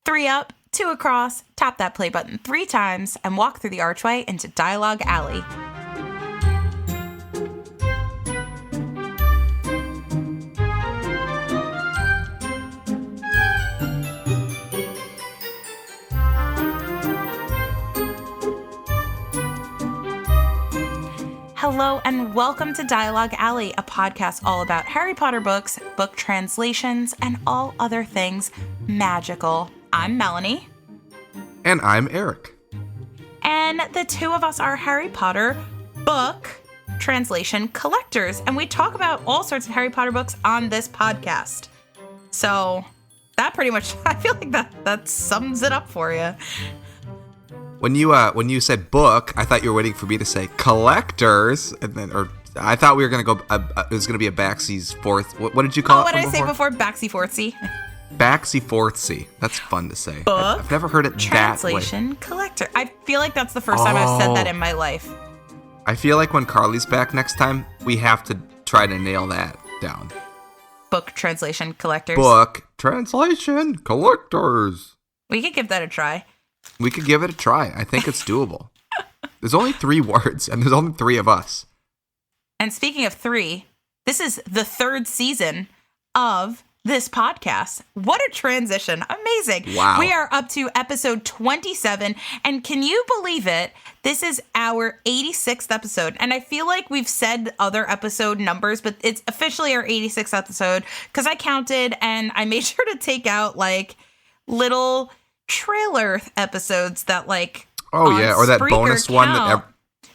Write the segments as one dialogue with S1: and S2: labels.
S1: 3 up, 2 across, tap that play button 3 times, and walk through the archway into Dialogue Alley. Hello and welcome to Dialogue Alley, a podcast all about Harry Potter books, book translations, and all other things magical. I'm Melanie.
S2: And I'm Erik.
S1: And the two of us are Harry Potter book translation collectors, and we talk about all sorts of Harry Potter books on this podcast. So that pretty much, I feel like that sums it up for you.
S2: When you said book, I thought you were waiting for me to say collectors, or I thought we were gonna go. It was gonna be a Baxy's fourth. What did you call it?
S1: What did I say before? Baxy Fortsy.
S2: Baxy Fortsy. That's fun to say.
S1: Book.
S2: I've never heard it that way.
S1: Translation collector. I feel like that's the first time I've said that in my life.
S2: I feel like when Carly's back next time, we have to try to nail that down.
S1: Book translation collectors.
S2: Book translation collectors.
S1: We could give that a try.
S2: We could give it a try. I think it's doable. There's only 3 words, and there's only 3 of us.
S1: And speaking of 3, this is the 3rd season of this podcast. What a transition. Amazing.
S2: Wow.
S1: We are up to episode 27, and can you believe it? This is our 86th episode, and I feel like we've said other episode numbers, but it's officially our 86th episode, because I counted, and I made sure to take out, like, little trailer episodes that
S2: or that
S1: Spreaker
S2: bonus one
S1: count.
S2: that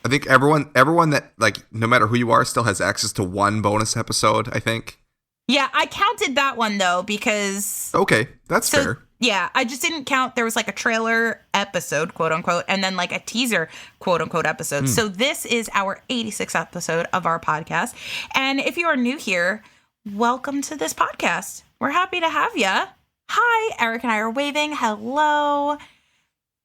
S2: I think everyone that, like, no matter who you are, still has access to one bonus episode, I think.
S1: Yeah, I counted that one though because
S2: okay, that's fair.
S1: Yeah, I just didn't count. There was like a trailer episode, quote unquote, and then like a teaser, quote unquote, episode. So this is our 86th episode of our podcast. And if you are new here, welcome to this podcast. We're happy to have you. Hi, Erik and I are waving. Hello.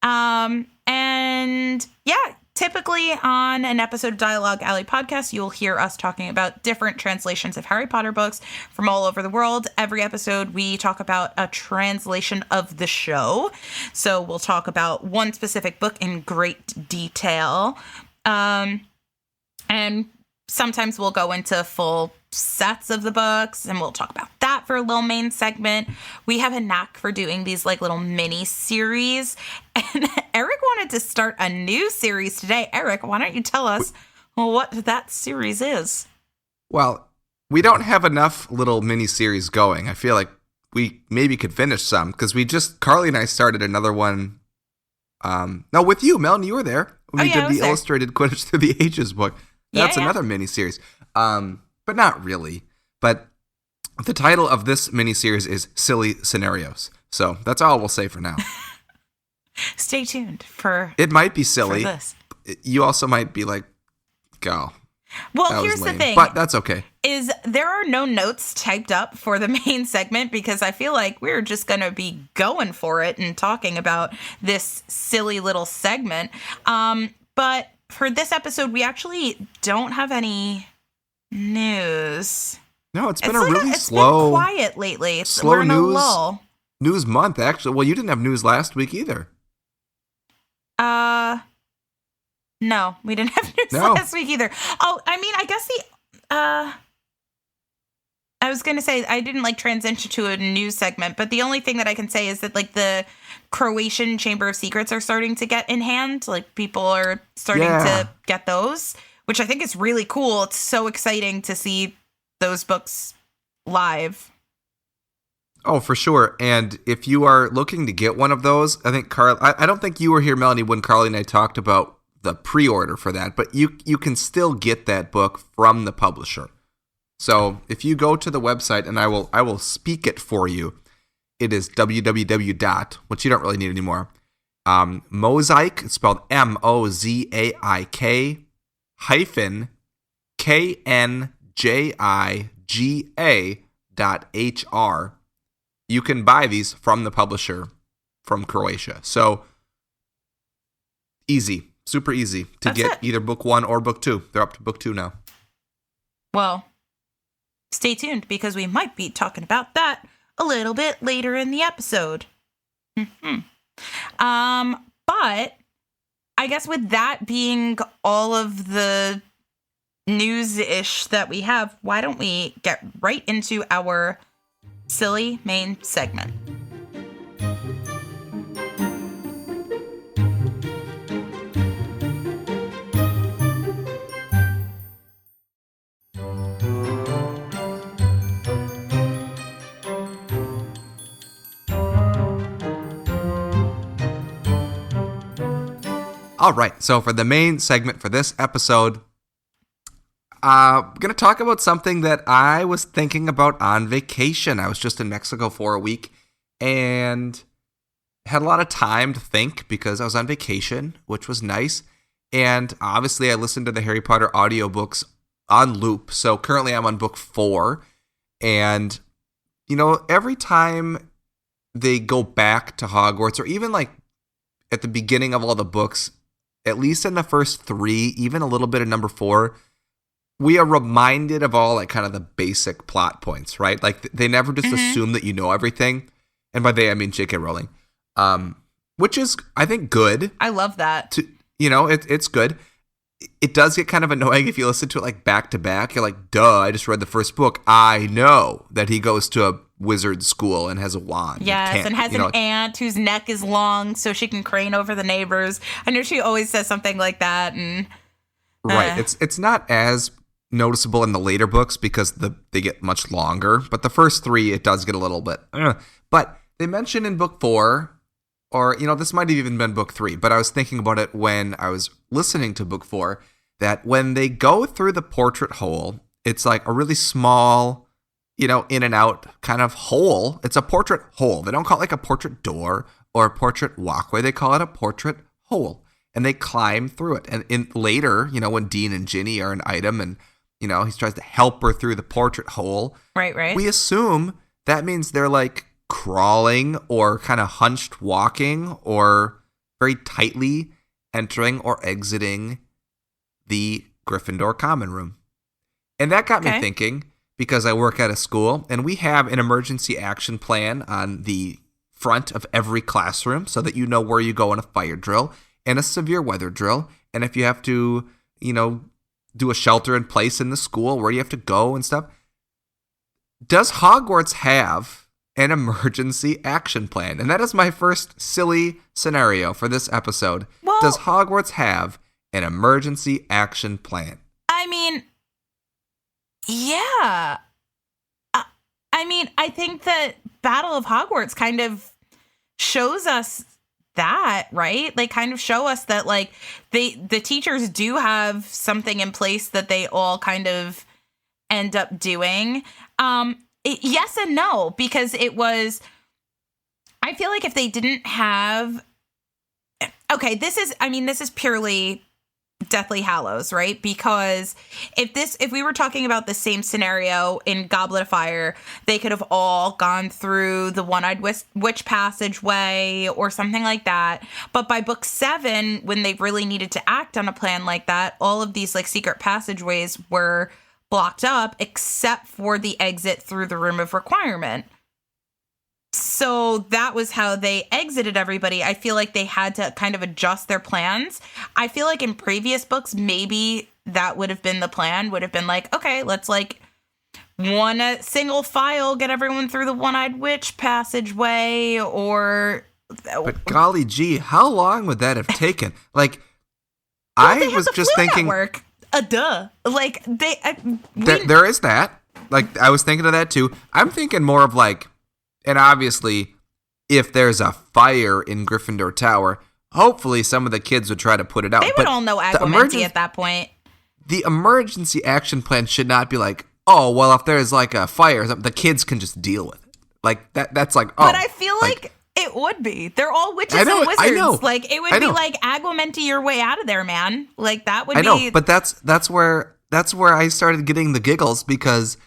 S1: And yeah, typically on an episode of Dialogue Alley podcast, you'll hear us talking about different translations of Harry Potter books from all over the world. Every episode, we talk about a translation of the show. So we'll talk about one specific book in great detail. And sometimes we'll go into full sets of the books, and we'll talk about that for a little main segment. We have a knack for doing these like little mini series, and Erik wanted to start a new series today. Erik, why don't you tell us what that series is? Well,
S2: we don't have enough little mini series going. I feel like we maybe could finish some, because Carly and I started another one. No, with you, Melanie, you were there. We did the Illustrated Quidditch Through the Ages book. That's another mini series. But not really. But the title of this miniseries is Silly Scenarios. So that's all we'll say for now.
S1: Stay tuned for
S2: it. Might be silly.
S1: For this.
S2: You also might be like, go.
S1: Well, here's the thing.
S2: But that's okay.
S1: Is there are no notes typed up for the main segment, because I feel like we're just going to be going for it and talking about this silly little segment. But for this episode, we actually don't have any news.
S2: No, it's been really slow.
S1: Been quiet lately.
S2: We're in a lull. News month, actually. Well, you didn't have news last week either.
S1: No, we didn't have news last week either. Oh, I mean, I guess I was going to say I didn't transition to a news segment, but the only thing that I can say is that the Croatian Chamber of Secrets are starting to get in hand. Like, people are starting to get those, which I think is really cool. It's so exciting to see those books live.
S2: Oh, for sure. And if you are looking to get one of those, I think I don't think you were here, Melanie, when Carly and I talked about the pre-order for that, but you can still get that book from the publisher. So if you go to the website, and I will speak it for you, it is www. Which you don't really need anymore. Mosaic, it's spelled MOZAIK KNJIGA.HR. You can buy these from the publisher from Croatia. So easy, super easy to get either book 1 or book 2. They're up to book 2 now.
S1: Well, stay tuned, because we might be talking about that a little bit later in the episode. But I guess with that being all of the news-ish that we have, why don't we get right into our silly main segment?
S2: All right, so for the main segment for this episode, I'm going to talk about something that I was thinking about on vacation. I was just in Mexico for a week and had a lot of time to think because I was on vacation, which was nice. And obviously I listened to the Harry Potter audiobooks on loop. So currently I'm on book 4. And, you know, every time they go back to Hogwarts, or even like at the beginning of all the books, at least in the first 3, even a little bit of number 4, we are reminded of all like kind of the basic plot points, right? Like they never just assume that you know everything. And by they, I mean J.K. Rowling, which is, I think, good.
S1: I love that.
S2: It's good. It does get kind of annoying if you listen to it like back to back. You're like, duh, I just read the first book. I know that he goes to a wizard school and has a wand.
S1: Yes, and has an aunt whose neck is long so she can crane over the neighbors. I know she always says something like that. And
S2: right. It's not as noticeable in the later books because they get much longer. But the first 3, it does get a little bit. But they mention in book 4, or, you know, this might have even been book 3, but I was thinking about it when I was listening to book 4, that when they go through the portrait hole, it's like a really small, you know, in and out kind of hole. It's a portrait hole. They don't call it like a portrait door or a portrait walkway. They call it a portrait hole. And they climb through it. And later, you know, when Dean and Ginny are an item and, you know, he tries to help her through the portrait hole.
S1: Right.
S2: We assume that means they're like crawling or kind of hunched walking or very tightly entering or exiting the Gryffindor common room. And that got me thinking, because I work at a school and we have an emergency action plan on the front of every classroom so that you know where you go in a fire drill and a severe weather drill. And if you have to, you know, do a shelter in place in the school, where you have to go and stuff. Does Hogwarts have an emergency action plan? And that is my first silly scenario for this episode.
S1: Well,
S2: does Hogwarts have an emergency action plan?
S1: I mean, yeah. I mean, I think that Battle of Hogwarts kind of shows us that, right? They kind of show us that, like, the teachers do have something in place that they all kind of end up doing. Yes and no, because it was, I feel like if they didn't have, okay, this is purely Deathly Hallows, right? Because if we were talking about the same scenario in Goblet of Fire, they could have all gone through the One-Eyed Witch passageway or something like that. But by book 7, when they really needed to act on a plan like that, all of these like secret passageways were blocked up except for the exit through the Room of Requirement. So that was how they exited everybody. I feel like they had to kind of adjust their plans. I feel like in previous books, maybe that would have been the plan, would have been like, okay, let's like one single file, get everyone through the One-Eyed Witch passageway, or...
S2: But golly gee, how long would that have taken? Like, well, I was just thinking...
S1: Network. Duh. Like,
S2: there is that. Like, I was thinking of that too. I'm thinking more of like... And obviously, if there's a fire in Gryffindor Tower, hopefully some of the kids would try to put it out.
S1: They would all know Agumenti at that point.
S2: The emergency action plan should not be like, oh, well, if there's like a fire or something, the kids can just deal with it. Like, that's like, oh.
S1: But I feel like it would be. They're all witches and wizards. I know. Like, it would be like Agumenti your way out of there, man. Like, that would be. I know,
S2: but that's where I started getting the giggles because...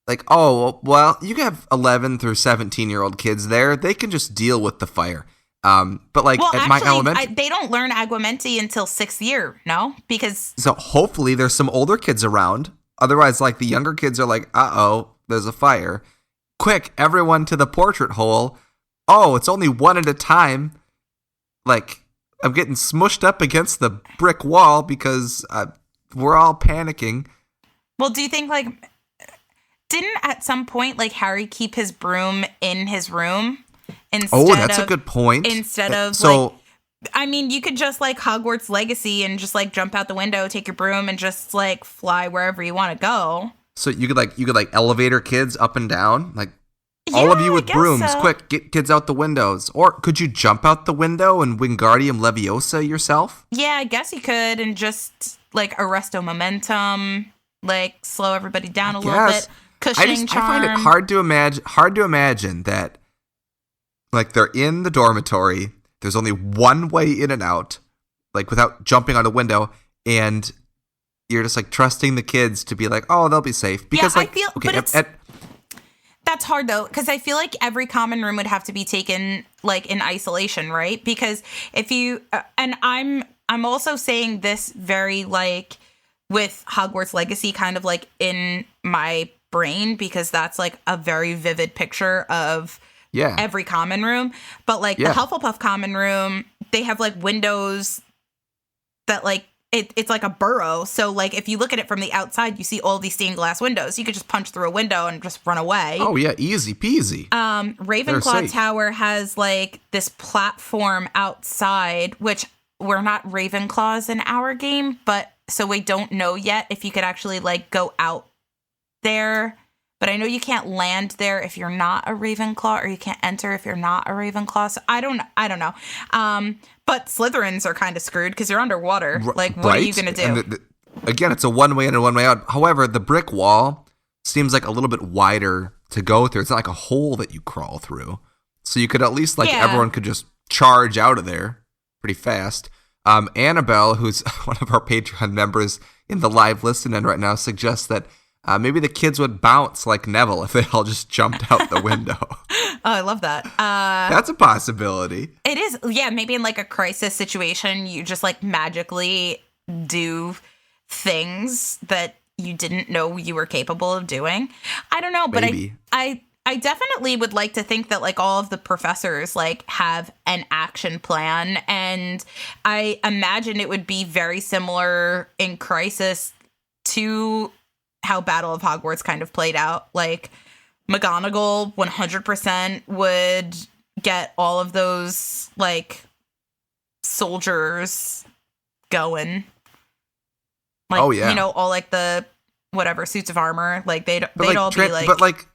S2: Like, oh, well, you have 11 through 17-year-old kids there. They can just deal with the fire. But, like,
S1: well,
S2: at
S1: actually,
S2: my elementary...
S1: they don't learn Agumenti until 6th year, no? Because...
S2: So, hopefully, there's some older kids around. Otherwise, like, the younger kids are like, uh-oh, there's a fire. Quick, everyone to the portrait hole. oh, it's only one at a time. Like, I'm getting smushed up against the brick wall because we're all panicking.
S1: Well, do you think, like, didn't at some point, like, Harry keep his broom in his room?
S2: That's a good point.
S1: Instead of,
S2: so,
S1: I mean, you could just, like, Hogwarts Legacy and just, like, jump out the window, take your broom, and just, like, fly wherever you want to go.
S2: So you could elevator kids up and down? Like, all of you with brooms, quick, get kids out the windows. Or could you jump out the window and Wingardium Leviosa yourself?
S1: Yeah, I guess you could, and just, like, arresto momentum, like, slow everybody down a little bit. Cushioning charm.
S2: I find it hard to imagine that, like, they're in the dormitory, there's only one way in and out, like, without jumping out a window, and you're just, like, trusting the kids to be like, oh, they'll be safe. Because,
S1: yeah,
S2: like,
S1: I feel,
S2: okay,
S1: but that's hard, though, because I feel like every common room would have to be taken, like, in isolation, right? Because if you, and I'm also saying this very, like, with Hogwarts Legacy kind of, like, in my brain, because that's, like, a very vivid picture of every common room. But, like, the Hufflepuff common room, they have, like, windows that, like, it's like a burrow. So, like, if you look at it from the outside, you see all these stained glass windows. You could just punch through a window and just run away.
S2: Oh, yeah, easy peasy.
S1: Ravenclaw Tower has, like, this platform outside, which we're not Ravenclaws in our game, but so we don't know yet if you could actually, like, go out there. But I know you can't land there if you're not a Ravenclaw, or you can't enter if you're not a Ravenclaw. So I don't know. But Slytherins are kind of screwed because you're underwater. Like, what are you going to do?
S2: Again, it's a one-way in and one-way out. However, the brick wall seems like a little bit wider to go through. It's not like a hole that you crawl through. So you could at least, like, everyone could just charge out of there pretty fast. Annabelle, who's one of our Patreon members in the live listening right now, suggests that maybe the kids would bounce like Neville if they all just jumped out the window.
S1: Oh, I love that.
S2: That's a possibility.
S1: It is. Yeah, maybe in, like, a crisis situation, you just, like, magically do things that you didn't know you were capable of doing. I don't know, but
S2: maybe.
S1: I definitely would like to think that, like, all of the professors, like, have an action plan, and I imagine it would be very similar in crisis to how Battle of Hogwarts kind of played out. Like, McGonagall 100% would get all of those, like, soldiers going. Like,
S2: oh, yeah.
S1: You know, all, like, the whatever suits of armor. Like, they'd all be like.
S2: But, like,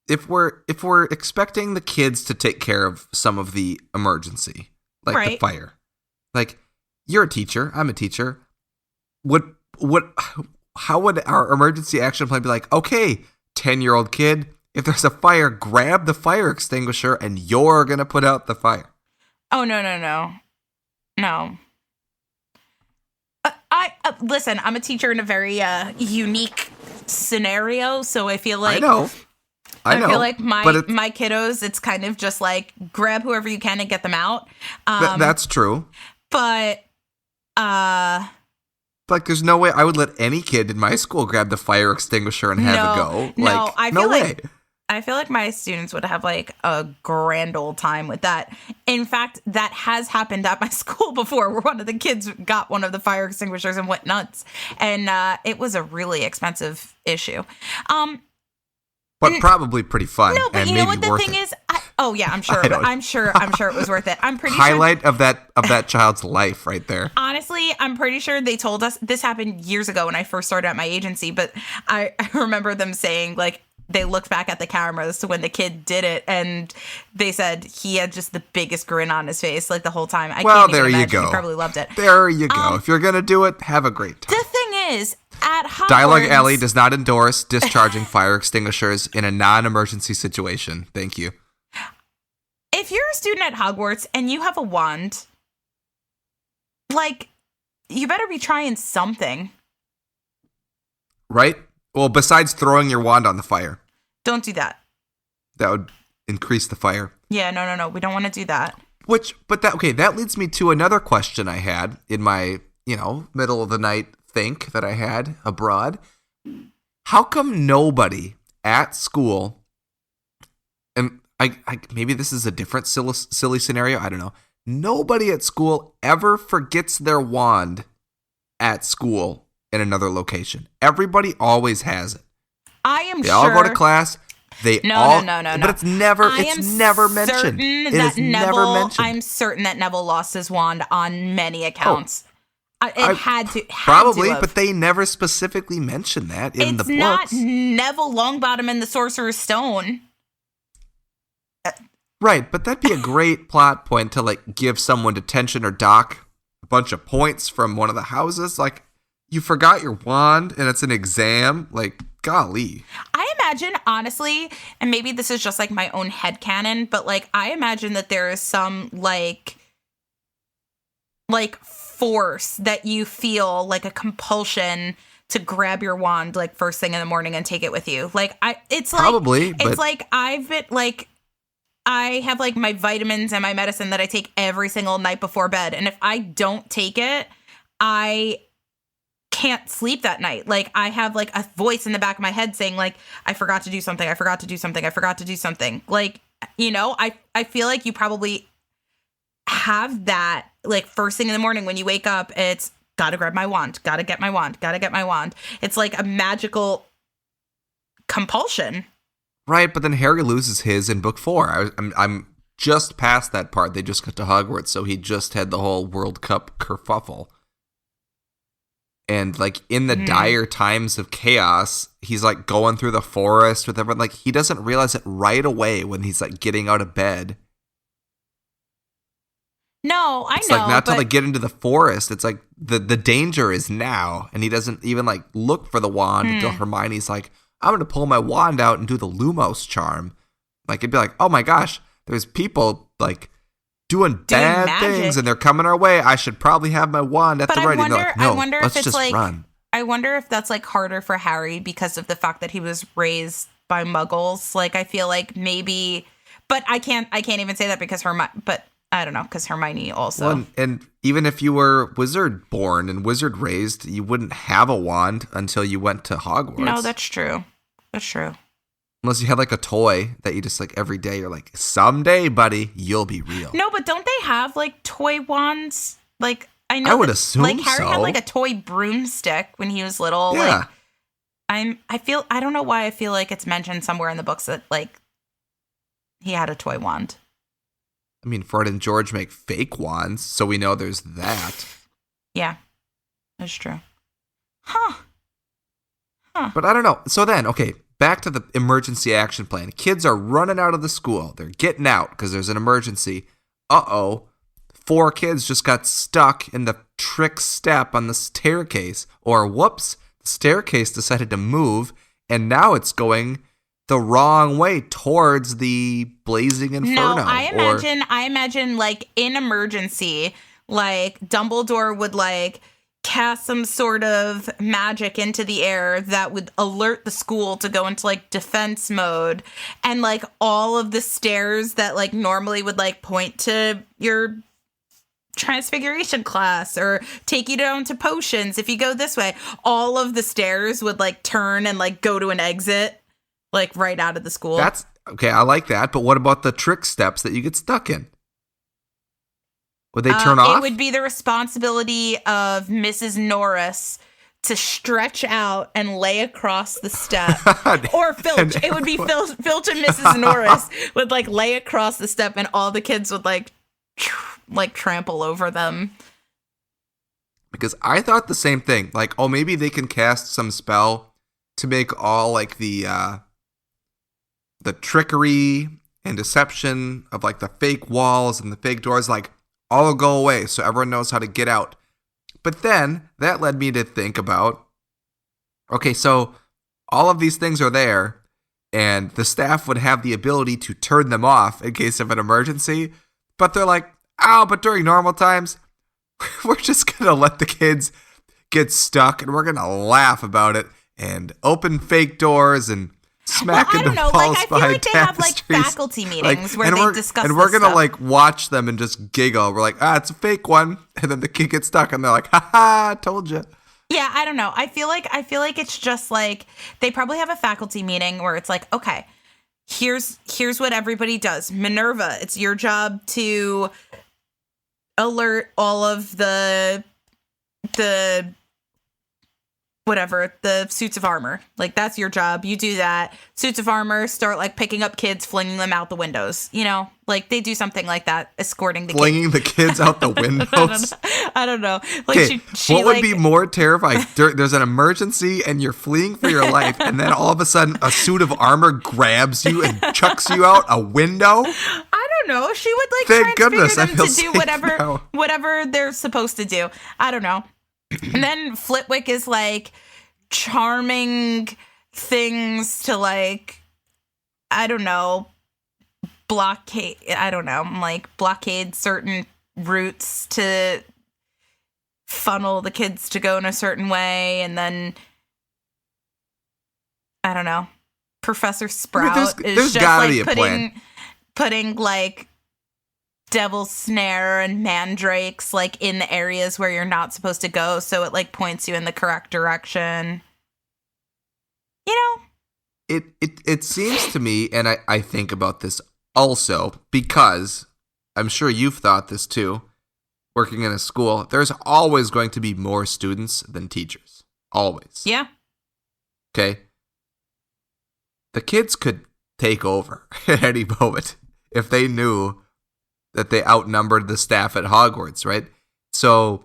S2: if we're expecting the kids to take care of some of the emergency, like the fire, like, you're a teacher, I'm a teacher. How would our emergency action plan be like, okay, 10-year-old kid, if there's a fire, grab the fire extinguisher and you're going to put out the fire?
S1: Oh, no. Listen, I'm a teacher in a very unique scenario, so I feel like... I feel like my kiddos, it's kind of just like, grab whoever you can and get them out.
S2: That's true.
S1: But...
S2: like, there's no way I would let any kid in my school grab the fire extinguisher and have a go. Like, no way.
S1: I feel like my students would have, like, a grand old time with that. In fact, that has happened at my school before, where one of the kids got one of the fire extinguishers and went nuts. And it was a really expensive issue.
S2: But probably pretty fun.
S1: No, but
S2: and
S1: you know what the
S2: worth
S1: thing
S2: it.
S1: is? I'm sure. I'm sure it was worth it. I'm pretty
S2: highlight of that child's life right there.
S1: Honestly, I'm pretty sure they told us this happened years ago when I first started at my agency, but I remember them saying, like, they looked back at the cameras to when the kid did it, and they said he had just the biggest grin on his face, like, the whole time. I can't even imagine. You go. He probably loved it.
S2: There you go. If you're gonna do it, have a great time.
S1: The thing is, at Hogwarts,
S2: Dialogue Alley does not endorse discharging fire extinguishers in a non-emergency situation. Thank you.
S1: If you're a student at Hogwarts and you have a wand, like, you better be trying something.
S2: Right? Well, besides throwing your wand on the fire.
S1: Don't do that.
S2: That would increase the fire.
S1: Yeah, no. We don't want to do that.
S2: That leads me to another question I had in my, middle of the night think that I had abroad. How come nobody at school, and maybe this is a different silly scenario. I don't know. Nobody at school ever forgets their wand at school in another location. Everybody always has it.
S1: I am
S2: they
S1: sure.
S2: all go to class. They
S1: No.
S2: But it's never mentioned. It is never mentioned.
S1: I'm certain that Neville lost his wand on many accounts. Had to have.
S2: But they never specifically mention that in the books.
S1: It's not Neville Longbottom and the Sorcerer's Stone.
S2: Right, but that'd be a great plot point to like give someone detention or dock a bunch of points from one of the houses. Like, you forgot your wand and it's an exam. Like, golly. I
S1: imagine, honestly, and maybe this is just like my own headcanon, but like I imagine that there is some like force that you feel, like a compulsion to grab your wand like first thing in the morning and take it with you. Like it's like I've been like I have like my vitamins and my medicine that I take every single night before bed, and if I don't take it, I can't sleep that night. Like I have like a voice in the back of my head saying like, I forgot to do something. I forgot to do something. I forgot to do something. Like, you know, I feel like you probably have that like first thing in the morning when you wake up. It's gotta grab my wand, gotta get my wand, gotta get my wand. It's like a magical compulsion.
S2: Right, but then Harry loses his in book 4. I'm just past that part. They just got to Hogwarts, so he just had the whole World Cup kerfuffle. And like in the dire times of chaos, he's like going through the forest with everyone. Like he doesn't realize it right away when he's like getting out of bed.
S1: No, I know.
S2: It's like not till they get into the forest. It's like the danger is now, and he doesn't even like look for the wand until Hermione's like, I'm going to pull my wand out and do the Lumos charm. Like, it'd be like, oh my gosh, there's people, like, doing bad things, and they're coming our way. I should probably have my wand at the ready.
S1: I wonder if it's like, run. I wonder if that's, like, harder for Harry because of the fact that he was raised by Muggles. Like, I feel like maybe, but I can't even say that because but I don't know, because Hermione also.
S2: Well, and even if you were wizard born and wizard raised, you wouldn't have a wand until you went to Hogwarts.
S1: No, that's true. That's true.
S2: Unless you had like a toy that you just like every day you're like, someday, buddy, you'll be real.
S1: No, but don't they have like toy wands? Like I know
S2: I would assume
S1: like Harry had like a toy broomstick when he was little.
S2: Yeah.
S1: Like I don't know why I feel like it's mentioned somewhere in the books that like he had a toy wand.
S2: I mean, Fred and George make fake wands, so we know there's that.
S1: Yeah, that's true. Huh.
S2: But I don't know. So then, okay, back to the emergency action plan. Kids are running out of the school. They're getting out because there's an emergency. 4 kids just got stuck in the trick step on the staircase. Or whoops, the staircase decided to move, and now it's going the wrong way towards the blazing inferno.
S1: No, I imagine like in emergency, like Dumbledore would like cast some sort of magic into the air that would alert the school to go into like defense mode, and like all of the stairs that like normally would like point to your transfiguration class or take you down to potions if you go this way, all of the stairs would like turn and like go to an exit like right out of the school.
S2: That's okay. I like that. But what about the trick steps that you get stuck in? Would they turn off?
S1: It would be the responsibility of Mrs. Norris to stretch out and lay across the step. Or Filch. It would be Filch and Mrs. Norris would like lay across the step, and all the kids would like trample over them.
S2: Because I thought the same thing. Like, oh, maybe they can cast some spell to make all like the trickery and deception of like the fake walls and the fake doors, like all go away so everyone knows how to get out. But then that led me to think about, okay, so all of these things are there and the staff would have the ability to turn them off in case of an emergency. But they're like, but during normal times, we're just going to let the kids get stuck and we're going to laugh about it and open fake doors and smack into walls behind tapestries. I feel like they have like
S1: faculty meetings where they discuss
S2: and we're
S1: gonna
S2: like watch them and just giggle. We're like, it's a fake one, and then the kid gets stuck, and they're like, "Ha told you."
S1: Yeah, I don't know. I feel like it's just like they probably have a faculty meeting where it's like, okay, here's what everybody does. Minerva, it's your job to alert all of the whatever, the suits of armor. Like, that's your job. You do that. Suits of armor start, like, picking up kids, flinging them out the windows. You know? Like, they do something like that, escorting the
S2: flinging the kids out the windows?
S1: I don't know. Like,
S2: okay,
S1: she
S2: what would
S1: like,
S2: be more terrifying? There's an emergency, and you're fleeing for your life, and then all of a sudden, a suit of armor grabs you and chucks you out a window?
S1: I don't know. She would, like,
S2: Thank goodness,
S1: them
S2: I feel
S1: to do
S2: safe
S1: whatever they're supposed to do. I don't know. And then Flitwick is, like, charming things to, like, I don't know, blockade certain routes to funnel the kids to go in a certain way. And then, I don't know, Professor Sprout is just, like, putting, like, devil's snare and mandrakes, like, in the areas where you're not supposed to go, so it, like, points you in the correct direction. You know?
S2: It seems to me, and I think about this also, because I'm sure you've thought this too, working in a school, there's always going to be more students than teachers. Always.
S1: Yeah.
S2: Okay? The kids could take over at any moment if they knew that they outnumbered the staff at Hogwarts, right? So,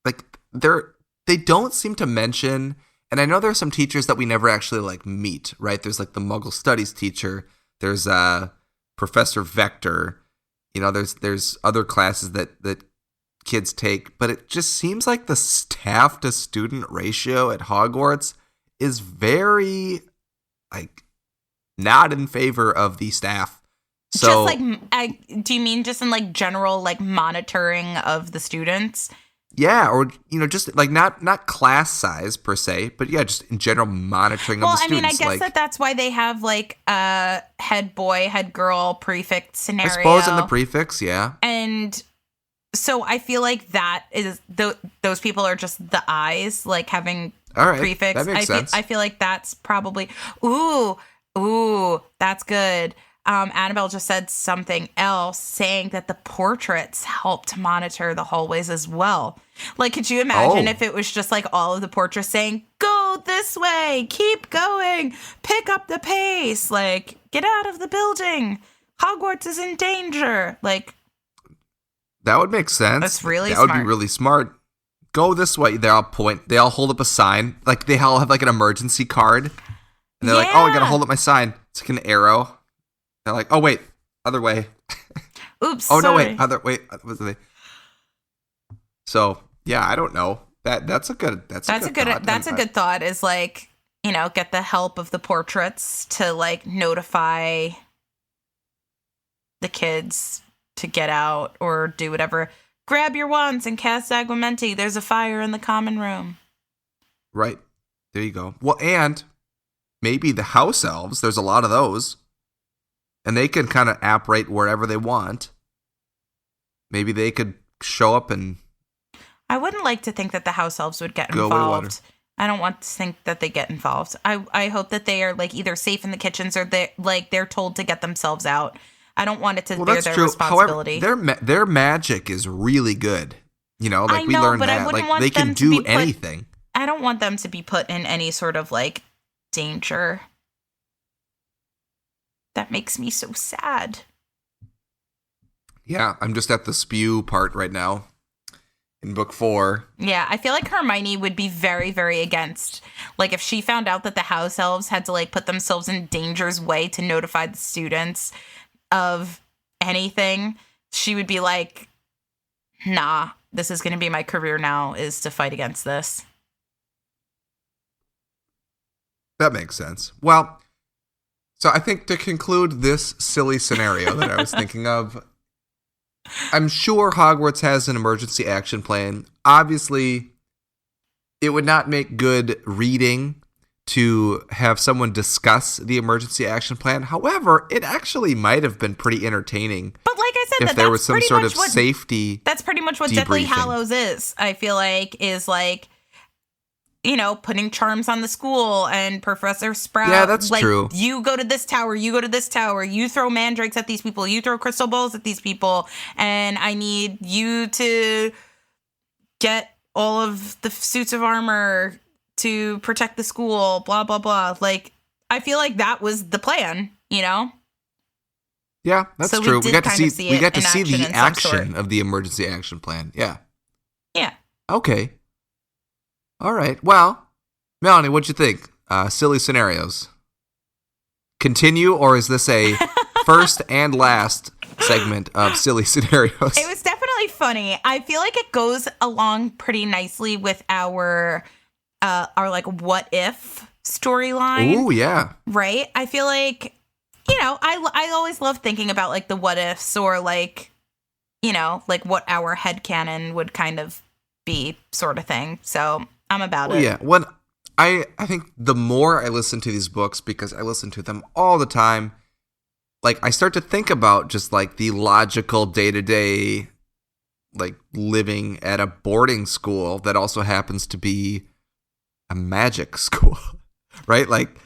S2: like, they don't seem to mention, and I know there are some teachers that we never actually, like, meet, right? There's, like, the Muggle Studies teacher, there's Professor Vector, you know, there's other classes that kids take, but it just seems like the staff to student ratio at Hogwarts is very, like, not in favor of the staff. So,
S1: just, like, do you mean just in, like, general, like, monitoring of the students?
S2: Yeah, or, you know, just, like, not class size, per se, but, yeah, just in general monitoring of the students.
S1: Well, I mean, I guess that's why they have, like, a head boy, head girl prefix scenario.
S2: I suppose in the prefix, yeah.
S1: And so I feel like that is, those people are just the eyes, like, having prefix.
S2: That makes sense.
S1: I feel like that's probably, ooh, that's good. Annabelle just said something else, saying that the portraits helped monitor the hallways as well. Like, could you imagine if it was just, like, all of the portraits saying, go this way, keep going, pick up the pace, like, get out of the building, Hogwarts is in danger. Like,
S2: that would make sense.
S1: That's really smart.
S2: That would be really smart. Go this way. They all hold up a sign. Like, they all have, like, an emergency card. And they're like, oh, I gotta hold up my sign. It's like an arrow. They're like, oh, wait, other way.
S1: Oops,
S2: oh,
S1: sorry.
S2: no, wait, was it? So, yeah, I don't know. That's a good
S1: thought, is, like, you know, get the help of the portraits to, like, notify the kids to get out or do whatever. Grab your wands and cast Aguamenti. There's a fire in the common room.
S2: Right. There you go. Well, and maybe the house elves, there's a lot of those. And they can kind of apparate wherever they want. Maybe they could show up and...
S1: I wouldn't like to think that the house elves would get involved. I don't want to think that they get involved. I hope that they are, like, either safe in the kitchens or they're told to get themselves out. I don't want it to bear their responsibility.
S2: However, their magic is really good. You know, like, we learned that. Like, they can do anything.
S1: I don't want them to be put in any sort of, like, danger. That makes me so sad.
S2: Yeah, I'm just at the spew part right now in book 4.
S1: Yeah, I feel like Hermione would be very, very against. Like, if she found out that the house elves had to, like, put themselves in danger's way to notify the students of anything, she would be like, nah, this is going to be my career now, is to fight against this.
S2: That makes sense. Well, so I think to conclude this silly scenario that I was thinking of, I'm sure Hogwarts has an emergency action plan. Obviously, it would not make good reading to have someone discuss the emergency action plan. However, it actually might have been pretty entertaining.
S1: But like I said,
S2: if there was some sort of safety.
S1: That's pretty much what
S2: debriefing.
S1: Deathly Hallows is. I feel like is like putting charms on the school, and Professor Sprout.
S2: Yeah, that's true.
S1: You go to this tower, you go to this tower, you throw mandrakes at these people, you throw crystal balls at these people, and I need you to get all of the suits of armor to protect the school, blah, blah, blah. Like, I feel like that was the plan,
S2: Yeah, that's
S1: so
S2: true.
S1: We got to see
S2: the action of the emergency action plan. Yeah.
S1: Yeah.
S2: Okay. All right. Well, Melanie, what'd you think? Silly scenarios. Continue, or is this a first and last segment of silly scenarios?
S1: It was definitely funny. I feel like it goes along pretty nicely with our like what if storyline.
S2: Ooh, yeah.
S1: Right? I feel like, I always love thinking about like the what ifs, or like, like what our headcanon would kind of be, sort of thing. So I'm about it.
S2: Yeah. When I think the more I listen to these books, because I listen to them all the time, like I start to think about just like the logical day-to-day, like living at a boarding school that also happens to be a magic school, right? Like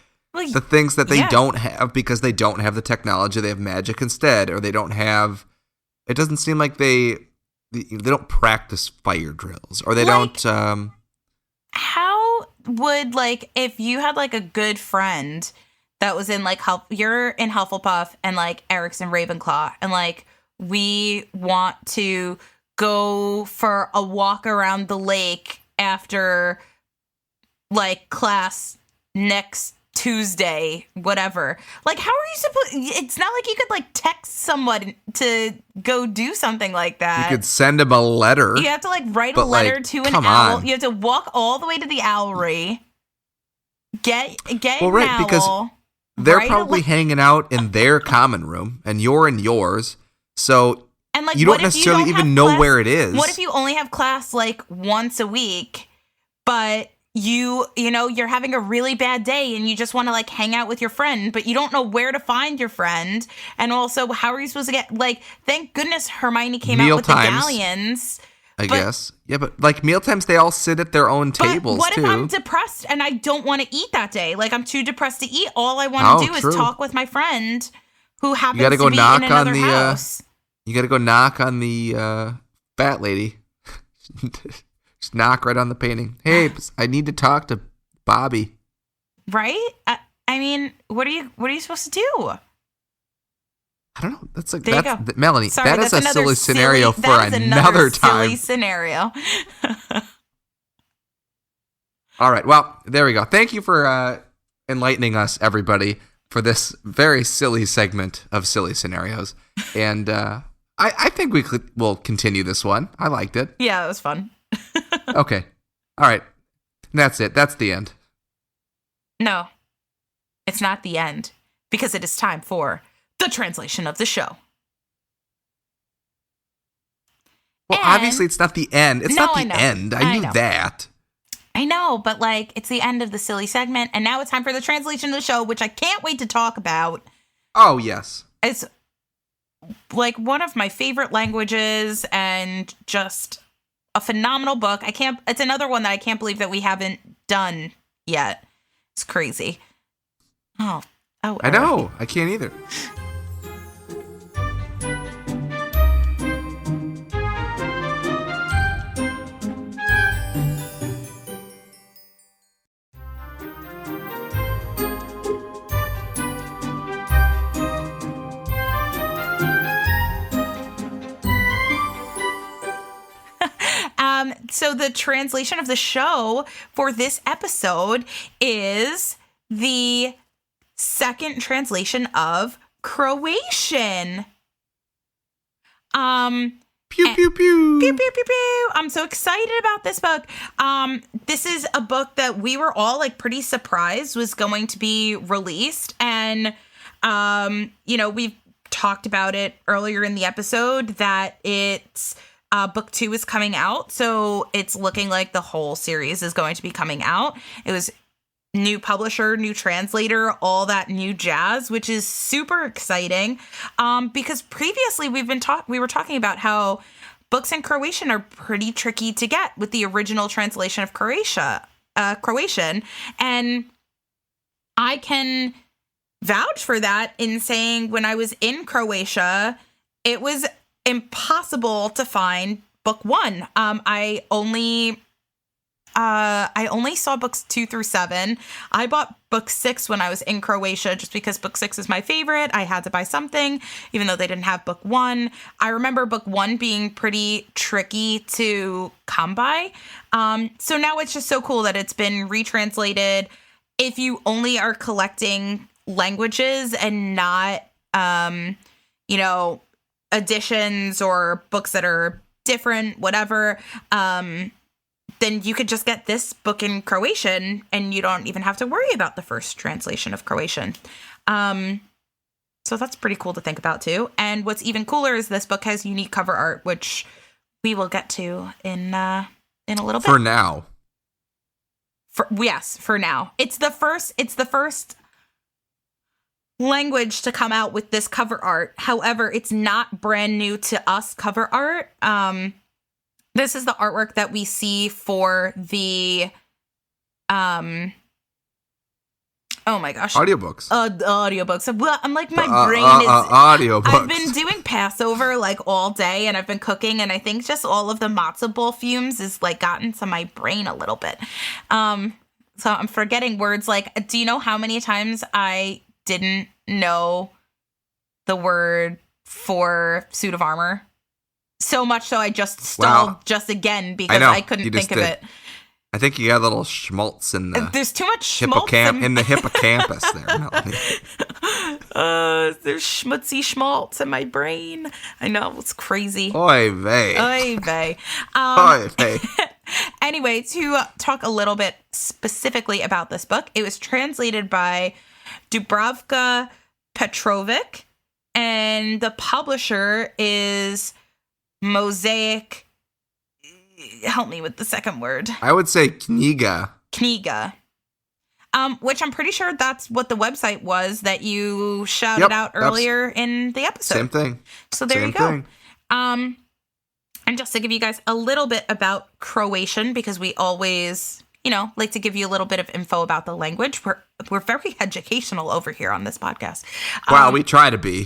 S2: the things that they don't have because they don't have the technology, they have magic instead, or they don't have. It doesn't seem like they don't practice fire drills, or they don't.
S1: How would, like, if you had like a good friend that was in like you're in Hufflepuff and like Eric's in Ravenclaw, and like we want to go for a walk around the lake after like class next Tuesday, whatever. Like, how are you supposed? It's not like you could like text someone to go do something like that.
S2: You could send him a letter.
S1: You have to like write a letter to an owl. You have to walk all the way to the owlry. Get an owl.
S2: Because they're probably hanging out in their common room, and you're in yours. So
S1: and like,
S2: you don't necessarily even know where it is.
S1: What if you only have class like once a week, but you're having a really bad day and you just want to like hang out with your friend, but you don't know where to find your friend? And also, how are you supposed to get, like, thank goodness Hermione came out with the galleons.
S2: I guess. Yeah, but like mealtimes, they all sit at their own tables,
S1: what
S2: too.
S1: What if I'm depressed and I don't want to eat that day? Like, I'm too depressed to eat. All I want to do is talk with my friend who happens to be in another house.
S2: You got to go knock on the fat lady. Just knock right on the painting. Hey, I need to talk to Bobby.
S1: Right? I mean, what are you supposed to do?
S2: I don't know. That's like
S1: there you go.
S2: Melanie.
S1: Sorry,
S2: that is a silly scenario for another time.
S1: Silly scenario.
S2: All right. Well, there we go. Thank you for enlightening us, everybody, for this very silly segment of silly scenarios. And I think we'll continue this one. I liked it.
S1: Yeah, it was fun.
S2: Okay. All right. And that's it. That's the end.
S1: No, it's not the end, because it is time for the translation of the show.
S2: Well, obviously it's not the end. It's not the end. I knew that.
S1: I know, but like, it's the end of the silly segment, and now it's time for the translation of the show, which I can't wait to talk about.
S2: Oh, yes.
S1: It's like one of my favorite languages, and just a phenomenal book. It's another one that I can't believe that we haven't done yet. It's crazy. Oh,
S2: I know. I can't either.
S1: So the translation of the show for this episode is the second translation of Croatian.
S2: Pew, pew, pew.
S1: Pew, pew, pew, pew. I'm so excited about this book. This is a book that we were all like pretty surprised was going to be released. And, we've talked about it earlier in the episode that it's book 2 is coming out. So it's looking like the whole series is going to be coming out. It was new publisher, new translator, all that new jazz, which is super exciting. Because previously we were talking about how books in Croatian are pretty tricky to get with the original translation of Croatia. Croatian. And I can vouch for that in saying when I was in Croatia, it was impossible to find book 1. I only saw books 2 through 7. I bought book 6 when I was in Croatia just because book 6 is my favorite. I had to buy something, even though they didn't have book 1. I remember book 1 being pretty tricky to come by. So now it's just so cool that it's been retranslated. If you only are collecting languages and not, editions or books that are different, whatever, then you could just get this book in Croatian and you don't even have to worry about the first translation of Croatian. So that's pretty cool to think about too. And what's even cooler is this book has unique cover art, which we will get to in a little bit.
S2: For now.
S1: For now. It's the first language to come out with this cover art. However, it's not brand new to us cover art. This is the artwork that we see for the, oh my gosh.
S2: Audiobooks.
S1: Audiobooks. Well, I'm like, my brain is...
S2: Audiobooks.
S1: I've been doing Passover like all day and I've been cooking and I think just all of the matzo ball fumes is like gotten to my brain a little bit. So I'm forgetting words like, do you know how many times I didn't know the word for suit of armor? So much so I just stalled just again because I couldn't think of it.
S2: I think you got a little schmaltz in the...
S1: There's too much schmaltz
S2: in the hippocampus there, Melanie.
S1: There's schmutzy schmaltz in my brain. I know, it's crazy.
S2: Oy vey.
S1: Oy vey.
S2: Oy vey.
S1: Anyway, to talk a little bit specifically about this book, it was translated by Dubravka Petrovic, and the publisher is Mosaic. Help me with the second word.
S2: I would say Kniga.
S1: Kniga. Which I'm pretty sure that's what the website was that you shouted out earlier in the episode.
S2: Same thing.
S1: So there you go. And just to give you guys a little bit about Croatian, because we always, like to give you a little bit of info about the language. We're very educational over here on this podcast.
S2: Wow, we try to be.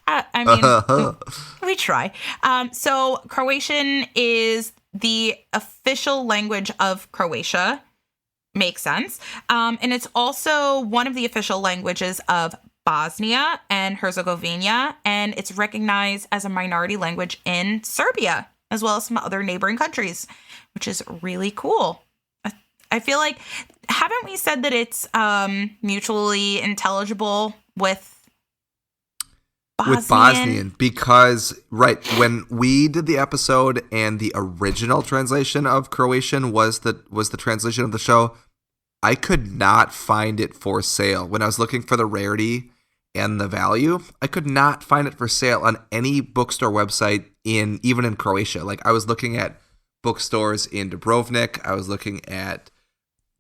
S1: I mean, we try. So Croatian is the official language of Croatia. Makes sense. And it's also one of the official languages of Bosnia and Herzegovina, and it's recognized as a minority language in Serbia, as well as some other neighboring countries, which is really cool. I feel like, haven't we said that it's mutually intelligible with Bosnian?
S2: With Bosnian, because, when we did the episode and the original translation of Croatian was the translation of the show, I could not find it for sale. When I was looking for the rarity and the value, I could not find it for sale on any bookstore website even in Croatia. Like, I was looking at bookstores in Dubrovnik. I was looking at,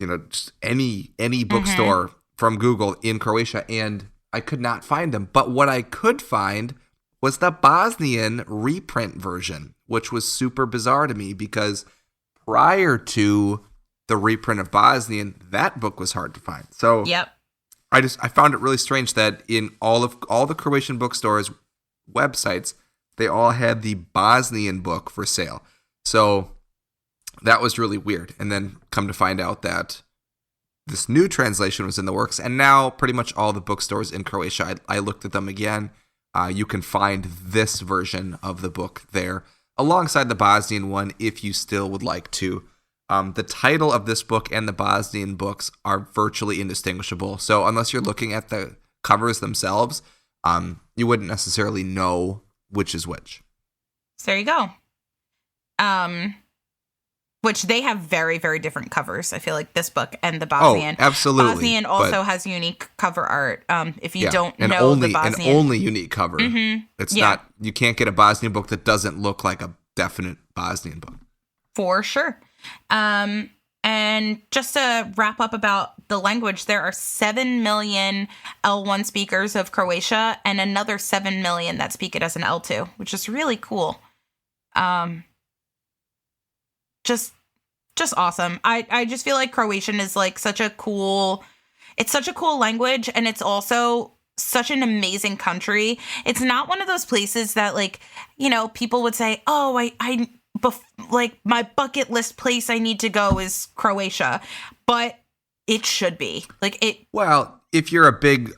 S2: just any bookstore from Google in Croatia, and I could not find them. But what I could find was the Bosnian reprint version, which was super bizarre to me because prior to the reprint of Bosnian, that book was hard to find. So
S1: yep.
S2: I found it really strange that in all the Croatian bookstores websites, they all had the Bosnian book for sale. So that was really weird. And then come to find out that this new translation was in the works, and now pretty much all the bookstores in Croatia, I looked at them again. You can find this version of the book there alongside the Bosnian one if you still would like to. The title of this book and the Bosnian books are virtually indistinguishable. So unless you're looking at the covers themselves, you wouldn't necessarily know which is which.
S1: So there you go. Which they have very, very different covers. I feel like this book and the Bosnian.
S2: Oh, absolutely.
S1: Bosnian also has unique cover art. If you don't know
S2: the
S1: Bosnian.
S2: An only unique cover. Mm-hmm. It's not, you can't get a Bosnian book that doesn't look like a definite Bosnian book.
S1: For sure. And just to wrap up about the language, there are 7 million L1 speakers of Croatia and another 7 million that speak it as an L2, which is really cool. Just just awesome. I just feel like Croatian is like such a cool language, and it's also such an amazing country. It's not one of those places that, like, you know, people would say, oh, like my bucket list place I need to go is Croatia, but it should be like it.
S2: Well, if you're a big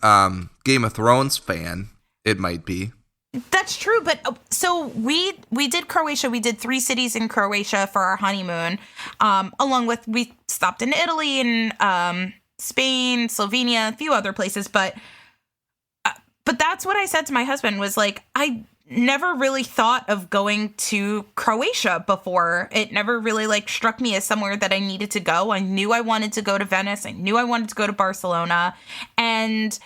S2: Game of Thrones fan, it might be.
S1: That's true, but so we did Croatia. We did 3 cities in Croatia for our honeymoon, along with we stopped in Italy and Spain, Slovenia, a few other places, but that's what I said to my husband was like, I never really thought of going to Croatia before. It never really like struck me as somewhere that I needed to go. I knew I wanted to go to Venice. I knew I wanted to go to Barcelona. And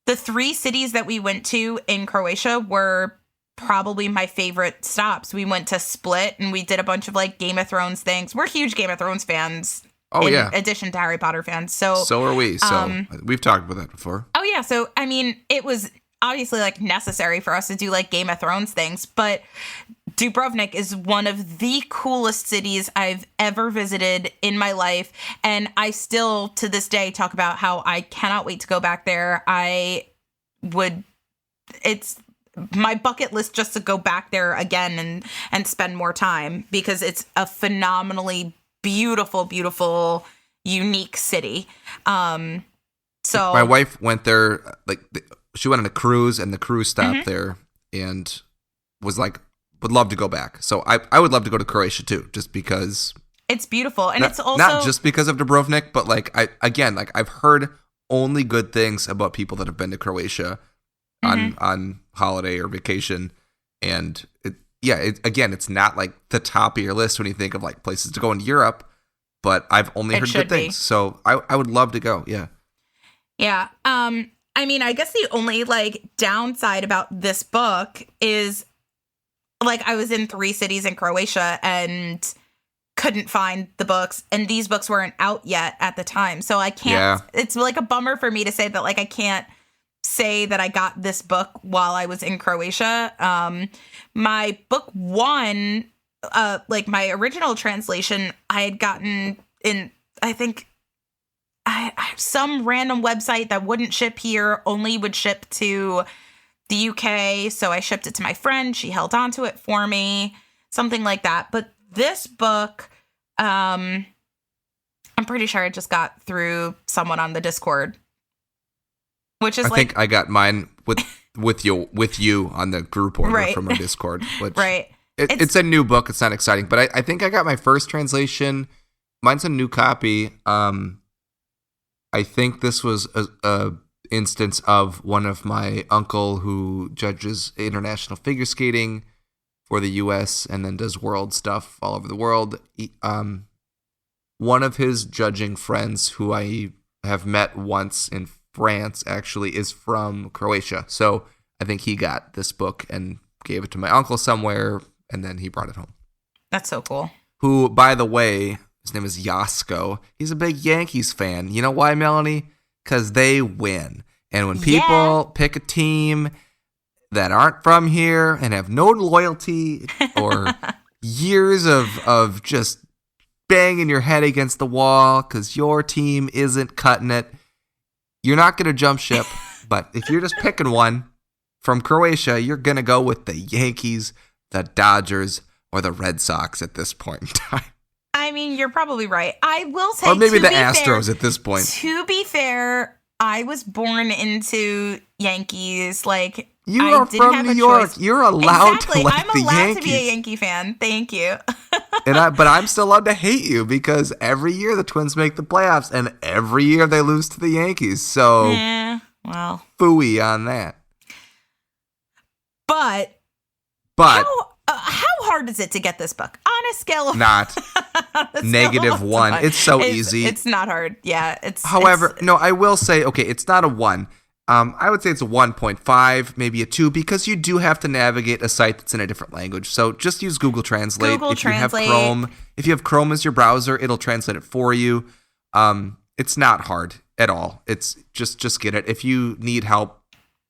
S1: the 3 cities that we went to in Croatia were probably my favorite stops. We went to Split and we did a bunch of like Game of Thrones things. We're huge Game of Thrones fans.
S2: Oh,
S1: in addition to Harry Potter fans. So
S2: are we. So we've talked about that before.
S1: Oh, yeah. So, I mean, it was obviously like necessary for us to do like Game of Thrones things, but Dubrovnik is one of the coolest cities I've ever visited in my life. And I still to this day talk about how I cannot wait to go back there. It's my bucket list just to go back there again and spend more time because it's a phenomenally beautiful, beautiful, unique city. So
S2: my wife went there, like she went on a cruise and the cruise stopped there and was like, would love to go back. So I would love to go to Croatia too, just because
S1: it's beautiful. And it's also
S2: not just because of Dubrovnik, but like I've heard only good things about people that have been to Croatia on holiday or vacation. And it's not like the top of your list when you think of like places to go in Europe, but I've only heard good things. So I would love to go. Yeah.
S1: Yeah. I mean, I guess the only like downside about this book is like I was in 3 cities in Croatia and couldn't find the books, and these books weren't out yet at the time. So I can't, it's like a bummer for me to say that like I can't say that I got this book while I was in Croatia. My book 1, like my original translation, I had gotten in, I think, I some random website that wouldn't ship here, only would ship to the UK. So I shipped it to my friend. She held on to it for me, something like that. But this book, I'm pretty sure I just got through someone on the Discord, which is
S2: I think I got mine with you on the group order from our Discord. Which it's a new book. It's not exciting, but I think I got my first translation. Mine's a new copy. I think this was a instance of one of my uncle who judges international figure skating for the U.S. and then does world stuff all over the world. One of his judging friends who I have met once in France actually is from Croatia. So I think he got this book and gave it to my uncle somewhere, and then he brought it home.
S1: That's so cool.
S2: Who, by the way, his name is Yasko. He's a big Yankees fan. You know why, Melanie? Because they win. And when people pick a team that aren't from here and have no loyalty or years of just banging your head against the wall because your team isn't cutting it, you're not going to jump ship. But if you're just picking one from Croatia, you're going to go with the Yankees, the Dodgers, or the Red Sox at this point in time.
S1: I mean, you're probably right. I will say,
S2: or maybe the Astros at this point.
S1: To be fair, I was born into Yankees. Like,
S2: you are from New York.
S1: Choice.
S2: You're allowed
S1: to
S2: like
S1: I'm
S2: the
S1: allowed
S2: Yankees.
S1: to be a Yankee fan. Thank you.
S2: But I'm still allowed to hate you because every year the Twins make the playoffs and every year they lose to the Yankees. So,
S1: well,
S2: phooey on that.
S1: But how hard is it to get this book on a scale of
S2: not -1? It's so easy.
S1: It's not hard. Yeah.
S2: However, no, I will say, okay, it's not a 1. I would say it's a 1.5, maybe a 2, because you do have to navigate a site that's in a different language. So just use Google Translate. You have Chrome, if you have Chrome as your browser, it'll translate it for you. It's not hard at all. It's just get it. If you need help,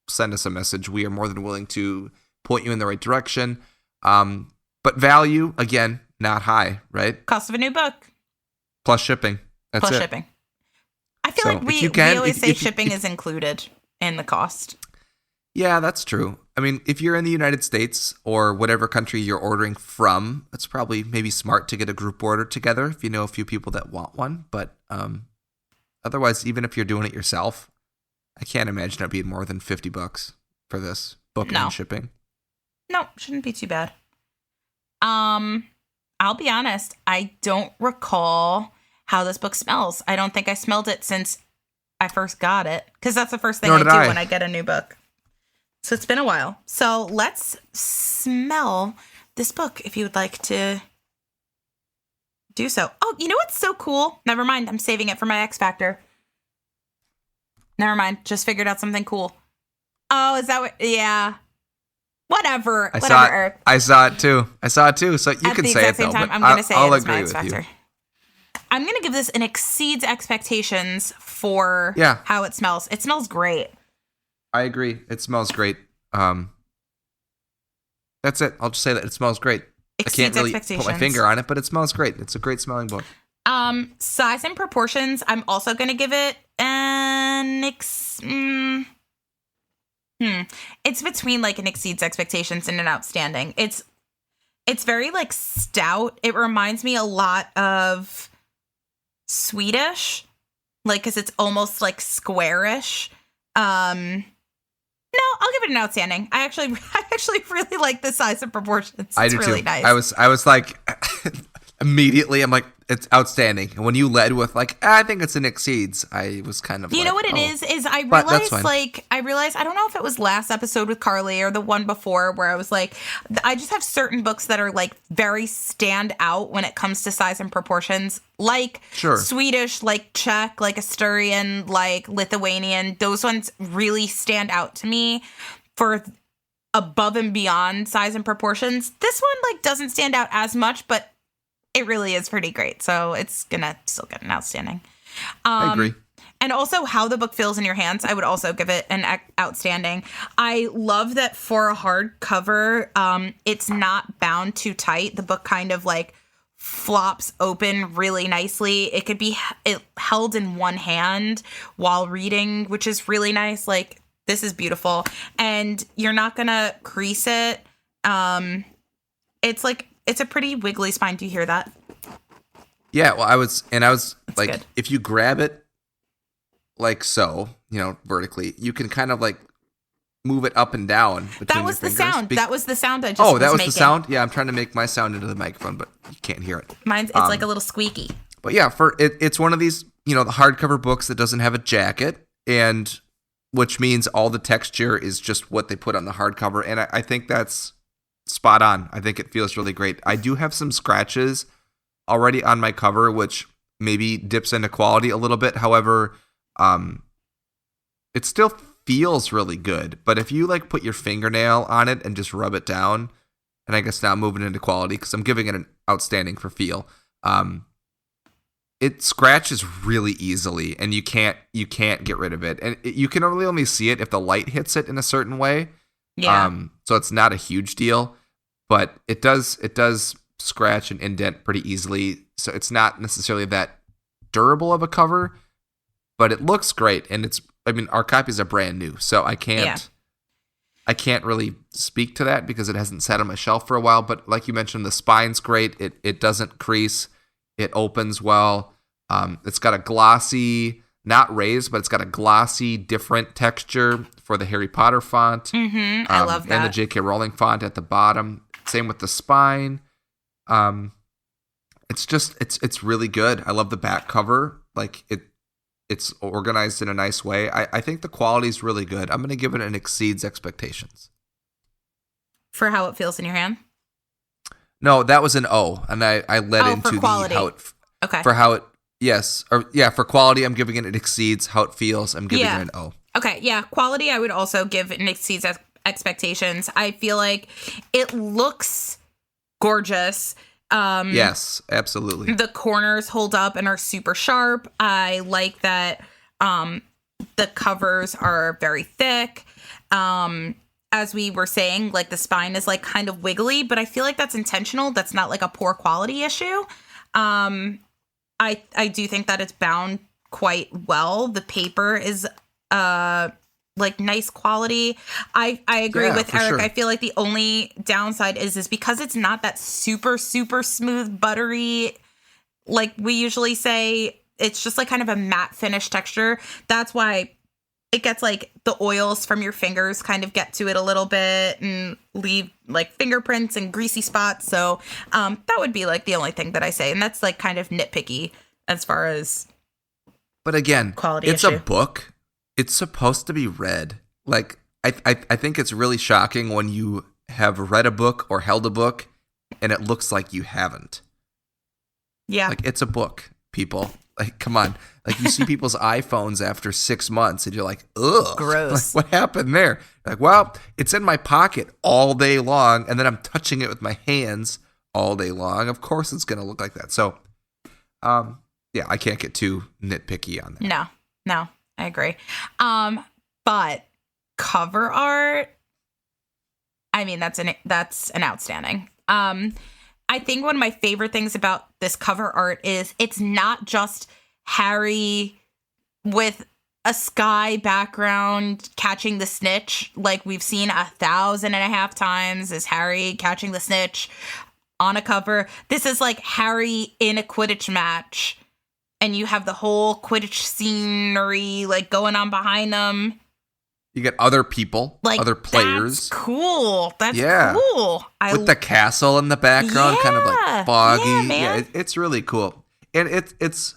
S2: send us a message. We are more than willing to point you in the right direction. But value, again, not high, right?
S1: Cost of a new book.
S2: Plus shipping. That's
S1: plus
S2: it.
S1: shipping. I feel like we always say shipping is included in the cost.
S2: Yeah, that's true. I mean, if you're in the United States or whatever country you're ordering from, it's probably maybe smart to get a group order together if you know a few people that want one. But otherwise, even if you're doing it yourself, I can't imagine it being more than $50 for this book and shipping.
S1: No, shouldn't be too bad. I'll be honest, I don't recall how this book smells. I don't think I smelled it since I first got it, because that's the first thing I do when I get a new book. So it's been a while. So let's smell this book if you would like to do so. Oh, you know what's so cool? Never mind. I'm saving it for my X Factor. Never mind. Just figured out something cool. Oh, is that what? Yeah. Whatever. Eric.
S2: I saw it too. So you can say it though.
S1: Time, I'm going to say I'll it as my X Factor. I'm going to give this an exceeds expectations for how it smells. It smells great.
S2: I agree. It smells great. That's it. I'll just say that it smells great.
S1: Exceeds
S2: I can't really put my finger on it, but it smells great. It's a great smelling book.
S1: Size and proportions, I'm also going to give it an it's between like an exceeds expectations and an outstanding. It's very like stout. It reminds me a lot of Swedish, like, because it's almost like squarish. No, I'll give it an outstanding. I actually really like the size and proportions. It's
S2: I do
S1: really
S2: too.
S1: nice.
S2: I was like, immediately, I'm like, it's outstanding. And when you led with like, I think it's an exceeds, I was kind of
S1: you know what it is I realized, I don't know if it was last episode with Carly or the one before, where I was like, I just have certain books that are like very stand out when it comes to size and proportions, like Swedish, like Czech, like Asturian, like Lithuanian. Those ones really stand out to me for above and beyond size and proportions. This one like doesn't stand out as much, but it really is pretty great. So it's gonna still get an outstanding.
S2: I agree.
S1: And also how the book feels in your hands, I would also give it an outstanding. I love that for a hardcover, it's not bound too tight. The book kind of like flops open really nicely. It could be held in one hand while reading, which is really nice. Like, this is beautiful. And you're not gonna crease it. It's a pretty wiggly spine. Do you hear that?
S2: Yeah, well, I was
S1: That's
S2: like,
S1: good.
S2: If you grab it like so, vertically, you can kind of like move it up and down between
S1: That was
S2: your
S1: the
S2: fingers.
S1: sound. That was the sound I just
S2: Oh, that was
S1: making.
S2: the sound? Yeah, I'm trying to make my sound into the microphone, but you can't hear it.
S1: It's like a little squeaky.
S2: But yeah, it's one of these, the hardcover books that doesn't have a jacket, and which means all the texture is just what they put on the hardcover, and I think that's spot on. I think it feels really great. I do have some scratches already on my cover, which maybe dips into quality a little bit. However, it still feels really good. But if you like put your fingernail on it and just rub it down, and I guess now moving into quality, because I'm giving it an outstanding for feel. It scratches really easily, and you can't get rid of it. And you can really only see it if the light hits it in a certain way.
S1: Yeah.
S2: So it's not a huge deal, but it does scratch and indent pretty easily. So it's not necessarily that durable of a cover, but it looks great. And our copies are brand new, so I can't really speak to that because it hasn't sat on my shelf for a while. But like you mentioned, the spine's great. It doesn't crease. It opens well. It's got a glossy, not raised, but it's got a glossy, different texture for the Harry Potter font.
S1: Mm-hmm. I love that.
S2: And the J.K. Rowling font at the bottom. Same with the spine. It's really good. I love the back cover. Like it's organized in a nice way. I think the quality is really good. I'm going to give it an exceeds expectations.
S1: For how it feels in your hand?
S2: No, that was an O, and I led into
S1: for quality.
S2: For quality, I'm giving it an exceeds. How it feels, I'm giving it an O.
S1: Okay, yeah, quality, I would also give an exceeds expectations. I feel like it looks gorgeous.
S2: Yes, absolutely.
S1: The corners hold up and are super sharp. I like that the covers are very thick. As we were saying, like the spine is like kind of wiggly, but I feel like that's intentional. That's not like a poor quality issue. I do think that it's bound quite well. The paper is like nice quality. I agree with Erik.
S2: Sure.
S1: I feel like the only downside is because it's not that super smooth, buttery, like we usually say. It's just like kind of a matte finish texture. That's why it gets like the oils from your fingers kind of get to it a little bit and leave like fingerprints and greasy spots. So that would be like the only thing that I say. And that's like kind of nitpicky as far as
S2: But again,
S1: quality
S2: it's
S1: issue.
S2: a book. It's supposed to be read. Like, I think it's really shocking when you have read a book or held a book and it looks like you haven't.
S1: Yeah.
S2: Like, it's a book, people. Like, come on. Like, you see people's iPhones after 6 months and you're like, ugh.
S1: Gross.
S2: Like, what happened there? Like, well, it's in my pocket all day long and then I'm touching it with my hands all day long. Of course it's going to look like that. So, yeah, I can't get too nitpicky on that.
S1: No, I agree. But cover art, I mean, that's an outstanding. I think one of my favorite things about this cover art is it's not just Harry with a sky background catching the snitch like we've seen 1,500 times is Harry catching the snitch on a cover. This is like Harry in a Quidditch match and you have the whole Quidditch scenery like going on behind them.
S2: You get other people,
S1: like,
S2: other players.
S1: That's cool. That's
S2: yeah.
S1: cool.
S2: With the castle in the background, kind of like foggy.
S1: Yeah, man.
S2: It's really cool. And it's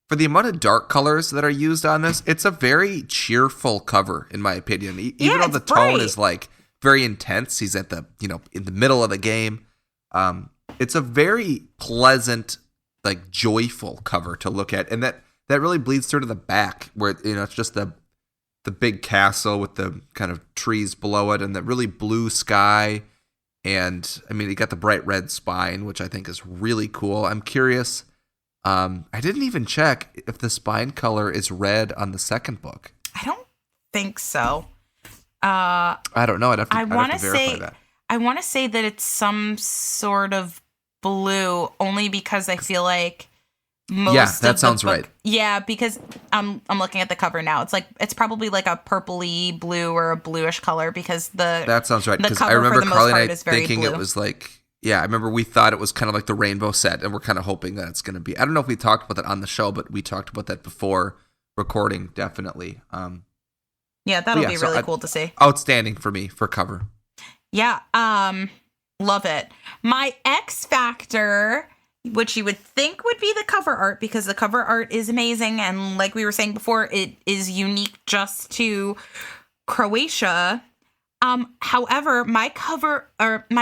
S2: for the amount of dark colors that are used on this, it's a very cheerful cover, in my opinion. Even though the tone is like very intense, he's at the, in the middle of the game. It's a very pleasant, like joyful cover to look at. And that really bleeds through to the back where, it's just the big castle with the kind of trees below it and the really blue sky. And I mean, you got the bright red spine, which I think is really cool. I'm curious. I didn't even check if the spine color is red on the second book.
S1: I don't think so.
S2: I don't know. I'd have to verify that.
S1: I want to say that it's some sort of blue only because I feel like
S2: that sounds right.
S1: Yeah, because I'm looking at the cover now. It's probably like a purpley blue or a bluish color because that
S2: sounds right. Because I remember Carly and I thinking blue. It was like, I remember we thought it was kind of like the rainbow set, and we're kind of hoping that it's going to be. I don't know if we talked about that on the show, but we talked about that before recording, definitely.
S1: Yeah, that'll be really cool to see.
S2: Outstanding for me for cover.
S1: Yeah, love it. My X Factor, which you would think would be the cover art because the cover art is amazing. And like we were saying before, it is unique just to Croatia. However, my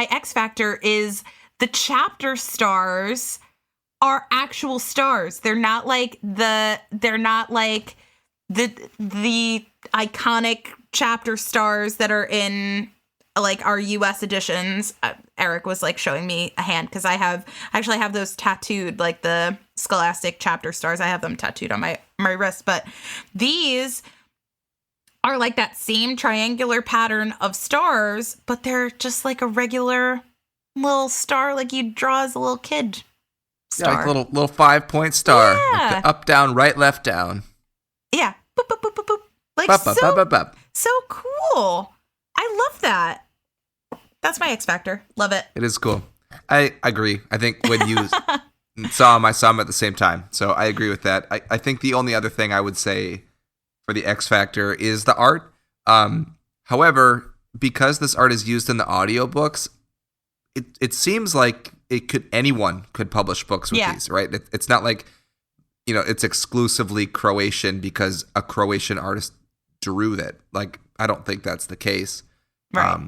S1: X Factor is the chapter stars are actual stars. They're not like the iconic chapter stars that are in like our US editions. Erik was like showing me a hand because I actually have those tattooed, like the Scholastic chapter stars. I have them tattooed on my wrist, but these are like that same triangular pattern of stars, but they're just like a regular little star like you draw as a little kid star.
S2: Yeah, like a little 5-point star.
S1: Yeah.
S2: Like up, down, right, left, down.
S1: Yeah. Boop, boop, boop, boop, boop. Like so cool. I love that. That's my X Factor. Love it.
S2: It is cool. I agree. I think when you saw them, I saw them at the same time. So I agree with that. I think the only other thing I would say for the X Factor is the art. However, because this art is used in the audiobooks, it seems like anyone could publish books with these, right? It's not like, it's exclusively Croatian because a Croatian artist drew that. Like, I don't think that's the case.
S1: Right.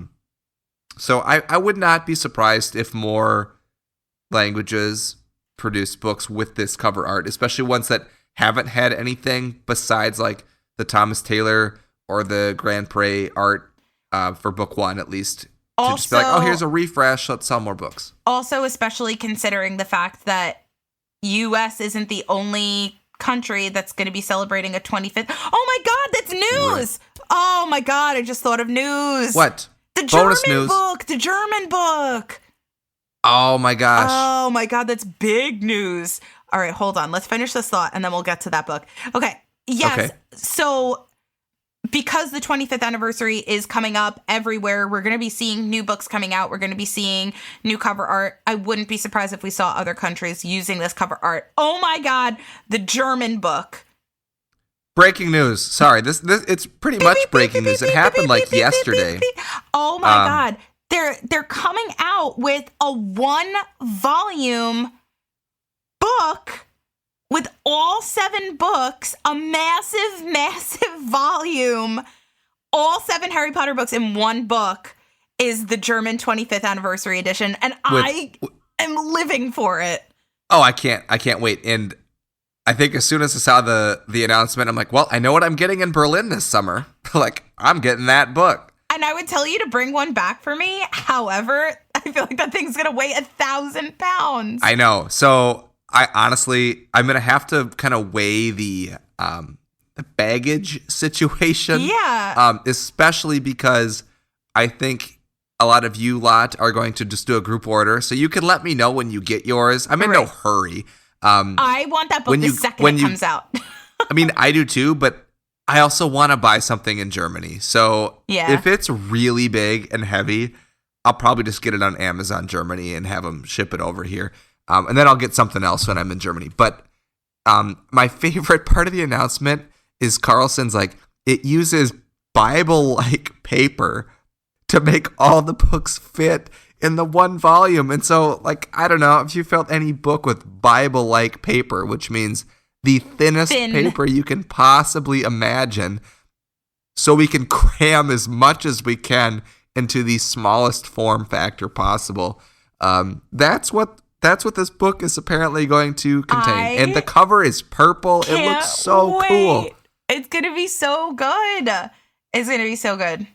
S2: So I would not be surprised if more languages produce books with this cover art, especially ones that haven't had anything besides like the Thomas Taylor or the Grand Prix art for book one, at least.
S1: Also,
S2: to just be like, oh, here's a refresh. Let's sell more books. Also,
S1: especially considering the fact that U.S. isn't the only country that's going to be celebrating a 25th. Oh my God, that's news! Right. Oh my God, I just thought of news.
S2: What?
S1: The German book. The German book.
S2: Oh my gosh.
S1: Oh my God, that's big news. All right, hold on. Let's finish this thought and then we'll get to that book. Okay. Yes.
S2: Okay.
S1: So because the 25th anniversary is coming up everywhere, we're going to be seeing new books coming out. We're going to be seeing new cover art. I wouldn't be surprised if we saw other countries using this cover art. Oh my God, the German book.
S2: Breaking news. Sorry, this it's pretty much breaking news. It happened like yesterday.
S1: Oh my God. They're coming out with a 1-volume book with all 7 books, a massive, massive volume. All 7 Harry Potter books in one book is the German 25th anniversary edition, and I am living for it.
S2: Oh, I can't wait. And I think as soon as I saw the announcement, I'm like, well, I know what I'm getting in Berlin this summer. Like, I'm getting that book.
S1: And I would tell you to bring one back for me. However, I feel like that thing's going to weigh 1,000 pounds.
S2: I know. So I'm going to have to kind of weigh the baggage situation.
S1: Yeah.
S2: Especially because I think a lot of you lot are going to just do a group order. So you can let me know when you get yours. I'm in no hurry.
S1: I want that book the second it comes out.
S2: I mean, I do too, but I also want to buy something in Germany. So if it's really big and heavy, I'll probably just get it on Amazon Germany and have them ship it over here. And then I'll get something else when I'm in Germany. But my favorite part of the announcement is Carlson's like, it uses Bible-like paper to make all the books fit in the 1 volume. And so, like, I don't know if you felt any book with Bible-like paper, which means the thinnest paper you can possibly imagine, so we can cram as much as we can into the smallest form factor possible. That's what this book is apparently going to contain. And the cover is purple. It looks so cool.
S1: It's going to be so good. It's going to be so good.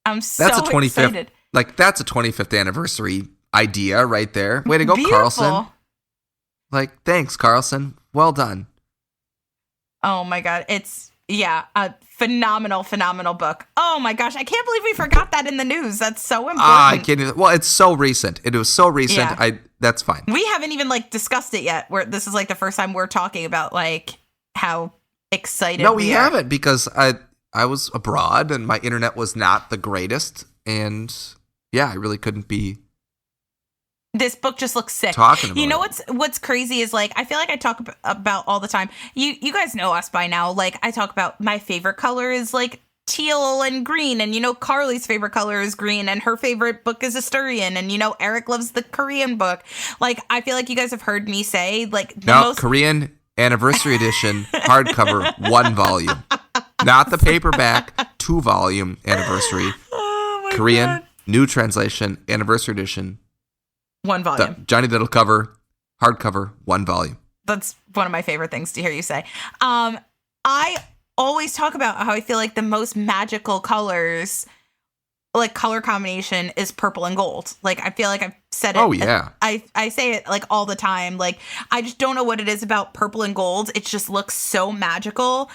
S1: I'm so excited.
S2: Like, that's a 25th anniversary idea right there. Way to go,
S1: Beautiful.
S2: Carlson. Like, thanks, Carlson. Well done.
S1: Oh my God. It's, a phenomenal, phenomenal book. Oh my gosh. I can't believe we forgot that in the news. That's so important.
S2: I can't even. Well, it's so recent. It was so recent.
S1: Yeah.
S2: That's fine.
S1: We haven't even discussed it yet. This is the first time we're talking about how excited
S2: we haven't, because I was abroad and my internet was not the greatest. And I really couldn't be.
S1: This book just looks sick.
S2: Talking about
S1: you know what's crazy is I feel like I talk about all the time. You guys know us by now. I talk about my favorite color is teal and green, and Carly's favorite color is green, and her favorite book is Asturian, and Erik loves the Korean book. I feel like you guys have heard me say
S2: Korean anniversary edition hardcover 1 volume, not the paperback 2 volume anniversary.
S1: Oh my
S2: Korean
S1: God.
S2: New translation anniversary edition.
S1: 1 volume.
S2: Johnny Little cover, hardcover, 1 volume.
S1: That's one of my favorite things to hear you say. I always talk about how I feel like the most magical colors, color combination, is purple and gold. I feel like I've said it.
S2: Oh, yeah.
S1: I say it all the time. I just don't know what it is about purple and gold. It just looks so magical.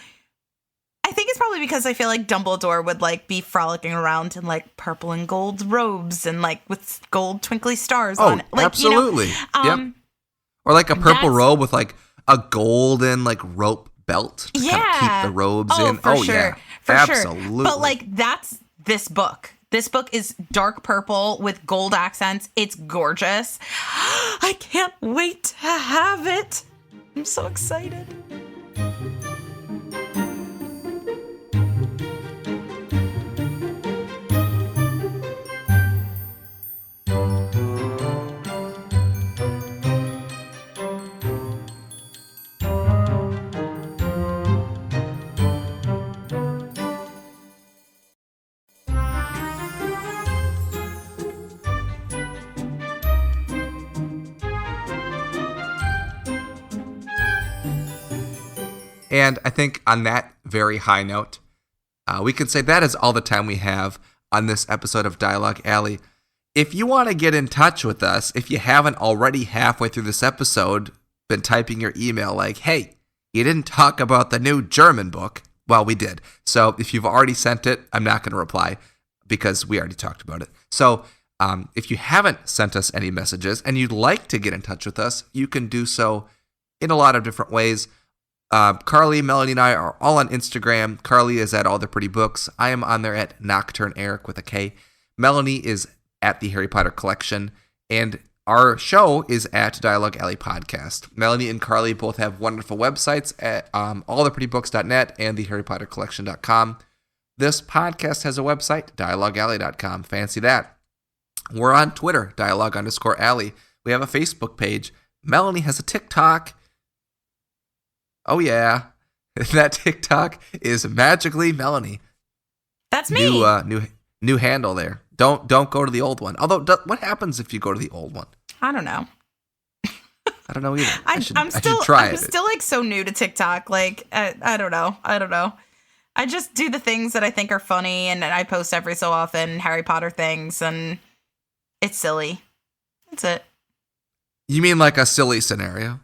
S1: I think it's probably because I feel like Dumbledore would be frolicking around in purple and gold robes and with gold twinkly stars on it.
S2: Absolutely. Yep. Or a purple robe with a golden rope belt to kind of keep the robes in.
S1: For sure.
S2: Yeah.
S1: For
S2: absolutely.
S1: Sure. But that's this book. This book is dark purple with gold accents. It's gorgeous. I can't wait to have it. I'm so excited.
S2: And I think on that very high note, we can say that is all the time we have on this episode of Dialogue Alley. If you want to get in touch with us, if you haven't already halfway through this episode been typing your email hey, you didn't talk about the new German book. Well, we did. So if you've already sent it, I'm not going to reply because we already talked about it. So if you haven't sent us any messages and you'd like to get in touch with us, you can do so in a lot of different ways. Carly, Melanie, and I are all on Instagram. Carly is at All the Pretty Books. I am on there at Nocturne Erik with a K. Melanie is at the Harry Potter Collection. And our show is at Dialogue Alley Podcast. Melanie and Carly both have wonderful websites at alltheprettybooks.net and theharrypottercollection.com. This podcast has a website, dialoguealley.com. Fancy that. We're on Twitter, dialogue_alley. We have a Facebook page. Melanie has a TikTok. Oh, yeah. That TikTok is Magically Melanie.
S1: That's me.
S2: New handle there. Don't go to the old one. Although, what happens if you go to the old one?
S1: I don't know.
S2: I don't know either. I should try it.
S1: I'm still like so new to TikTok. Like, I don't know. I just do the things that I think are funny, and I post every so often Harry Potter things, and it's silly. That's it.
S2: You mean like a silly scenario?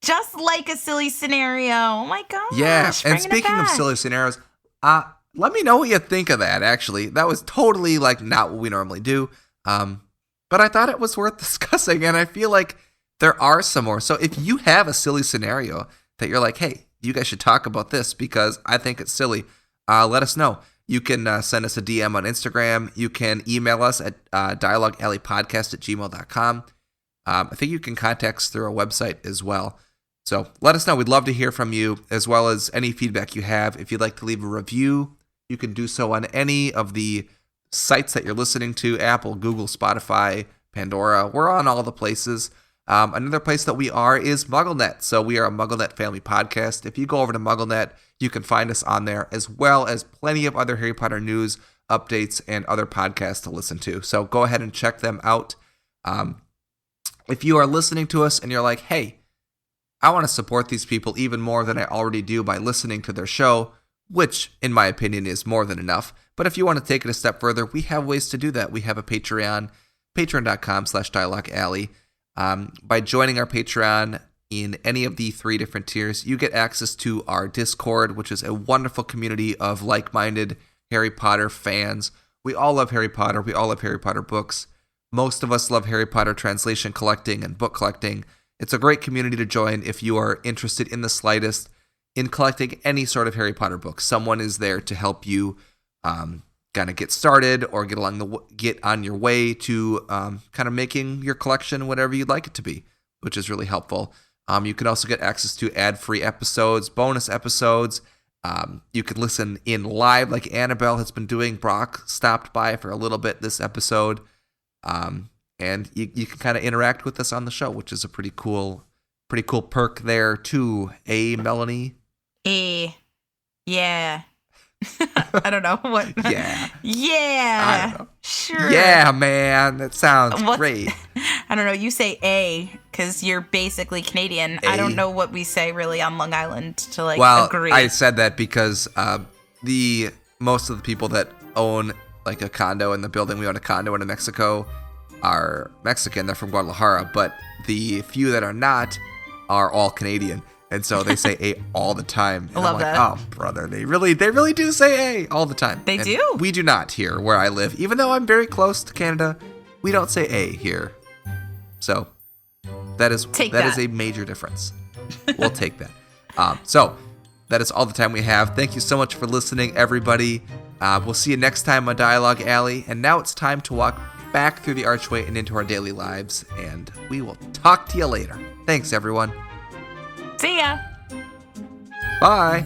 S1: Just like a silly scenario. Oh my gosh.
S2: Yeah, and speaking of silly scenarios, let me know what you think of that, actually. That was totally like not what we normally do. But I thought it was worth discussing, and I feel like there are some more. So if you have a silly scenario that you're like, hey, you guys should talk about this because I think it's silly, let us know. You can send us a DM on Instagram. You can email us at dialoguealleypodcast@gmail.com. I think you can contact us through our website as well. So let us know. We'd love to hear from you, as well as any feedback you have. If you'd like to leave a review, you can do so on any of the sites that you're listening to, Apple, Google, Spotify, Pandora. We're on all the places. Another place that we are is MuggleNet. So we are a MuggleNet family podcast. If you go over to MuggleNet, you can find us on there, as well as plenty of other Harry Potter news, updates, and other podcasts to listen to. So go ahead and check them out. If you are listening to us and you're like, hey, I want to support these people even more than I already do by listening to their show, which, in my opinion, is more than enough. But if you want to take it a step further, we have ways to do that. We have a Patreon, patreon.com/dialoguealley. By joining our Patreon in any of the 3 different tiers, you get access to our Discord, which is a wonderful community of like-minded Harry Potter fans. We all love Harry Potter. We all love Harry Potter books. Most of us love Harry Potter translation collecting and book collecting. It's a great community to join if you are interested in the slightest in collecting any sort of Harry Potter book. Someone is there to help you kind of get started or get on your way to kind of making your collection whatever you'd like it to be, which is really helpful. You can also get access to ad-free episodes, bonus episodes. You can listen in live like Annabelle has been doing. Brock stopped by for a little bit this episode. And you can kind of interact with us on the show, which is a pretty cool perk there too. Melanie?
S1: Yeah. I don't know what.
S2: Yeah.
S1: Yeah.
S2: I don't know.
S1: Sure.
S2: Yeah, man. That sounds great.
S1: I don't know. You say because you're basically Canadian. I don't know what we say really on Long Island to agree.
S2: I said that because most of the people that own like a condo in the building we own a condo in Mexico are Mexican. They're from Guadalajara, but the few that are not are all Canadian. And so they say A all the time. And
S1: I love that.
S2: Oh, brother, they really do say A all the time.
S1: They do?
S2: We do not here where I live. Even though I'm very close to Canada, we don't say A here. So that is a major difference. We'll take that. So that is all the time we have. Thank you so much for listening, everybody. We'll see you next time on Dialogue Alley. And now it's time to walk back through the archway and into our daily lives. And we will talk to you later. Thanks, everyone.
S1: See ya.
S2: Bye.